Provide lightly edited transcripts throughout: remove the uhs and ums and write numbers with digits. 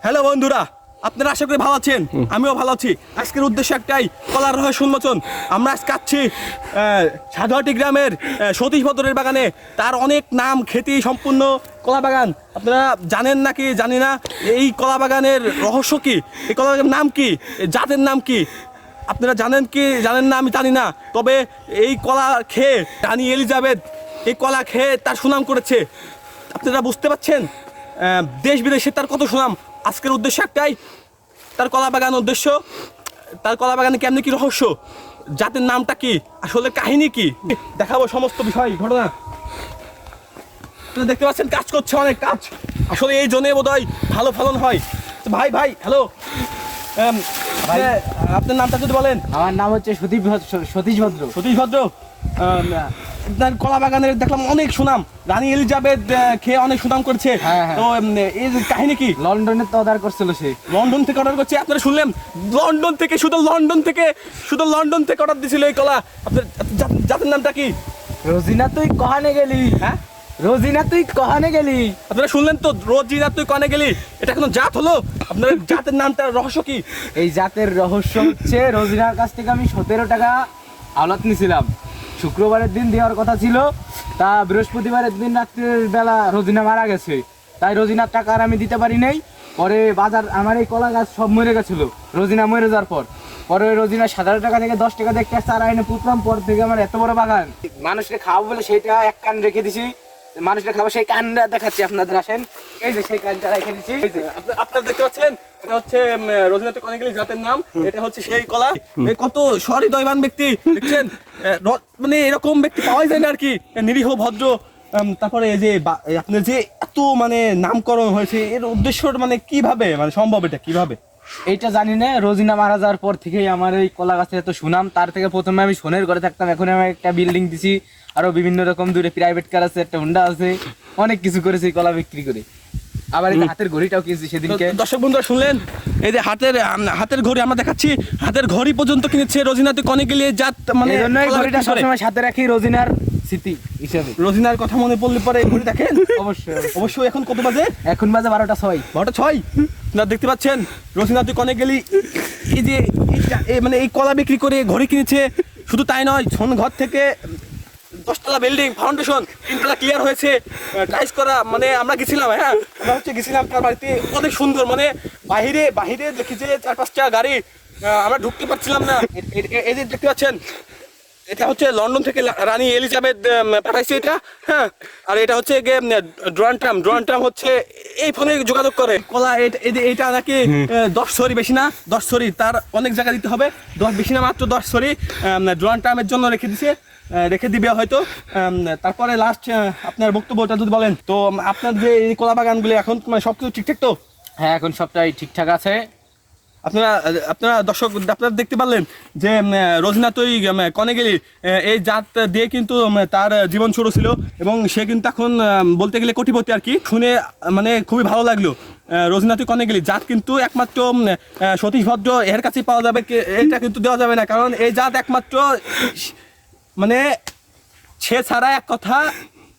Hello বন্ধুরা, আপনারা আশা করি ভালো আছেন। আমিও ভালো আছি। আজকের উদ্দেশ্য একটাই, কলার রহস্য উন্মোচন। আমরা আজকে আছি সাধুয়াটি গ্রামের সতীশ ভদ্রের বাগানে। তার অনেক নাম খ্যাতি সম্পূর্ণ কলা বাগান। আপনারা জানেন নাকি জানি না, এই কলা বাগানের রহস্য কি, এই কলা বাগানের নাম কি, জাতের নাম কি আপনারা জানেন কি জানেন না আমি জানি না। তবে এই কলা খেয়ে রানী এলিজাবেথ এই কলা খেয়ে তার সুনাম করেছে। আপনারা বুঝতে পারছেন দেশ বিদেশে তার কত সুনাম। আজকের উদ্দেশ্য একটাই, তার কলা বাগান উদ্দেশ্য, তার কলা বাগানে কেমনি কি রহস্য, জাতের নামটা কি, আসলে কাহিনী কি, দেখাবো সমস্ত বিষয় ঘটনা। আপনারা দেখতে পাচ্ছেন কাজ করছে, অনেক কাজ। আসলে এই জন্যে বোধহয় ভালো ফলন হয়। ভাই ভাই হ্যালো, আপনার নামটা যদি বলেন। আমার নাম হচ্ছে সতীশ ভদ্র। সতীশ ভদ্র, আপনার কলা বাগানের দেখলাম অনেক সুনাম, রানী এলিজাবেথ খেয়ে অনেক সুনাম করছে। তো এই কাহিনী কি? লন্ডনে তো অর্ডার করছিল সে। লন্ডন থেকে অর্ডার করছে, আপনারা শুনলেন? লন্ডন থেকে, শুধু লন্ডন থেকে অর্ডার দিছিল এই কলা। আপনার জাতের নামটা কি? রোজিনা তুই কহানে গেলি? হ্যাঁ, রোজিনা তুই কহানে গেলি? আপনারা শুনলেন তো, রোজিনা তুই কনে গেলি। এটা কোনো জাত হলো? আপনার জাতের নামটার রহস্য কি? এই জাতের রহস্য হচ্ছে, রোজিনার কাছ থেকে আমি 17 টাকা আওলাদ নিয়েছিলাম। শুক্রবারের দিন দেওয়ার কথা ছিল, তা বৃহস্পতিবারের দিন রাত্রের বেলা রোজিনা মারা গেছে। তাই রোজিনার টাকা আর আমি দিতে পারি নাই। পরে বাজার, আমার এই কলা গাছ সব মরে গেছিলো রোজিনা মরে যাওয়ার পর। পরে রোজিনা 17 টাকা থেকে 10 টাকা দেখতে চারা এনে পুতলাম। পর থেকে আমার এত বড় বাগান, মানুষকে খাওয়াবো বলে সেইটা এক কান রেখে দিছি। মানুষকে খাবো সেই কানটা দেখাচ্ছি আপনাদের, আসেন। এই যে সেই কানটা রেখে দিচ্ছি। আপনারা দেখতে পাচ্ছেন, এটা হচ্ছে রোজিনা তুই কনে গেলি জাতের নাম। এটা হচ্ছে সেই কলা। কত সহৃদয়বান ব্যক্তি দেখছেন, মানে এরকম ব্যক্তি পাওয়া যায় না আর কি, নিরীহ ভদ্র। তারপরে এই যে আপনার যে এত মানে নামকরণ হয়েছে, এর উদ্দেশ্য মানে কিভাবে মানে সম্ভব, এটা কিভাবে? এইটা জানি না। রোজিনা মারা যাওয়ার পর থেকেই আমার এই কলা গাছের এত সুনাম। তার থেকে প্রথমে আমি সোনের ঘরে থাকতাম, এখন আমি একটা বিল্ডিং দিছি, আরো বিভিন্ন রকম দূরে প্রাইভেট কার আছে, একটা হুন্ডা আছে, অনেক কিছু করেছি কলা বিক্রি করে। আবার এই হাতের ঘড়িটাও কিনেছি সেদিনকে। দর্শক বন্ধুরা শুনলেন, এই যে হাতের ঘড়ি আমরা দেখাচ্ছি, হাতের ঘড়ি পর্যন্ত কিনেছে রোজিনা তুই কনে গেলি জাত। মানে এই জন্য এই ঘড়িটা সবসময় সাথে রাখি রোজিনার স্মৃতি হিসেবে। রোজিনার কথা মনে পড়লে পরে এই ঘড়ি দেখেন। অবশ্যই অবশ্যই। এখন কত বাজে? এখন বাজে 12টা 6। 12টা 6 না, দেখতে পাচ্ছেন রোজিনা তুই কনে গেলি এই যে মানে এই কলা বিক্রি করে ঘড়ি কিনেছে। শুধু তাই নয়, ঘর থেকে 10তলা বিল্ডিং ফাউন্ডেশন 3তলা ক্লিয়ার হয়েছে, টাইস করা। মানে আমরা গেছিলাম, হ্যাঁ আমরা গেছিলাম তার বাড়িতে, অনেক সুন্দর। মানে বাহিরে দেখি যে 4-5টা গাড়ি, আমরা ঢুকতে পারছিলাম না। এই যে দেখতে পাচ্ছেন, এটা হচ্ছে লন্ডন থেকে রানী এলিজাবেথ পাঠাইছে এটা। হ্যাঁ, আর এটা হচ্ছে ডোনাল্ড ট্রাম্প হচ্ছে এই ফোনে যোগাযোগ করে। কলা এটা নাকি 10 ছড়ি, বেশি না 10 ছড়ি, তার অনেক জায়গা দিতে হবে। 10 বেশি না, মাত্র 10 ছড়ি ডোনাল্ড ট্রাম্পের জন্য রেখে দিবে হয়তো। তারপরে লাস্ট আপনার বক্তব্যটা যদি বলেন তো। আপনার যে এই কলা বাগানগুলো এখন মানে সবকিছু ঠিকঠাক তো? হ্যাঁ, এখন সবটাই ঠিকঠাক আছে। আপনারা দর্শক, আপনারা দেখতে পারলেন যে রোজিনা তুই কনে গেলি এই জাত দিয়ে কিন্তু তার জীবন শুরু ছিল, এবং সে কিন্তু এখন বলতে গেলে কোটিপতি আর কি। শুনে মানে খুবই ভালো লাগলো। রোজিনা তুই কনে গেলি জাত কিন্তু একমাত্র সতীশ ভদ্র এর কাছেই পাওয়া যাবে, এটা কিন্তু দেওয়া যাবে না। কারণ এই জাত একমাত্র মানে সে ছাড়া এক কথা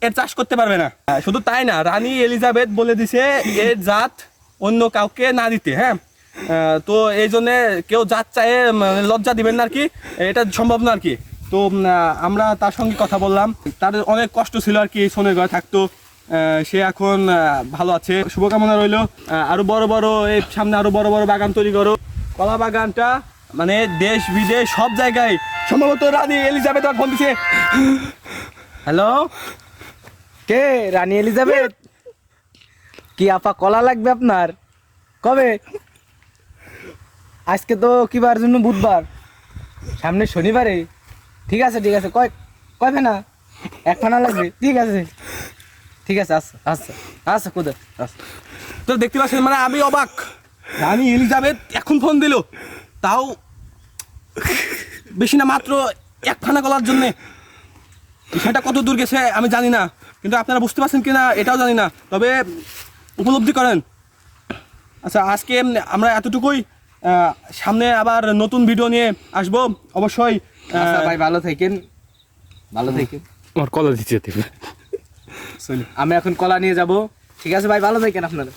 এর চাষ করতে পারবে না। শুধু তাই না, রানী এলিজাবেথ বলে দিছে এর জাত অন্য কাউকে না দিতে। হ্যাঁ, তো এই জন্যে কেউ জাত চায়ে লজ্জা দিবেন না আর কি, এটা সম্ভব না আর কি। তো আমরা তার সঙ্গে কথা বললাম, তার অনেক কষ্ট ছিল আর কি, সোনের ঘরে থাকতো। সে এখন ভালো আছে। শুভকামনা রইল, আরো বড় বড় এই সামনে আরো বড় বড় বাগান তৈরি করো। কলা বাগানটা মানে দেশ বিদেশ সব জায়গায় সম্ভবত রানী এলিজাবেথ ফোন দিছে। হ্যালো, কে? রানী এলিজাবেথ? কি আপা কলা লাগবে আপনার? কবে? আজকে তো কি বার জন্য? বুধবার, সামনে শনিবারে। ঠিক আছে কয় ফেনা? 1 ফেনা লাগবে। ঠিক আছে আচ্ছা কুদে আচ্ছা। তো দেখতে পাচ্ছেন, মানে আমি অবাক, রানী এলিজাবেথ এখন ফোন দিল, তাও বেশি না, মাত্র 1 ফানা কলার জন্যে। সেটা কত দূর গেছে আমি জানি না, কিন্তু আপনারা বুঝতে পারছেন কিনা এটাও জানি না, তবে উপলব্ধি করেন। আচ্ছা, আজকে আমরা এতটুকুই। সামনে আবার নতুন ভিডিও নিয়ে আসবো অবশ্যই। ভাই ভালো থাকেন। আমার কলা দিচ্ছে, আমি এখন কলা নিয়ে যাব। ঠিক আছে ভাই, ভালো থাকেন আপনারা।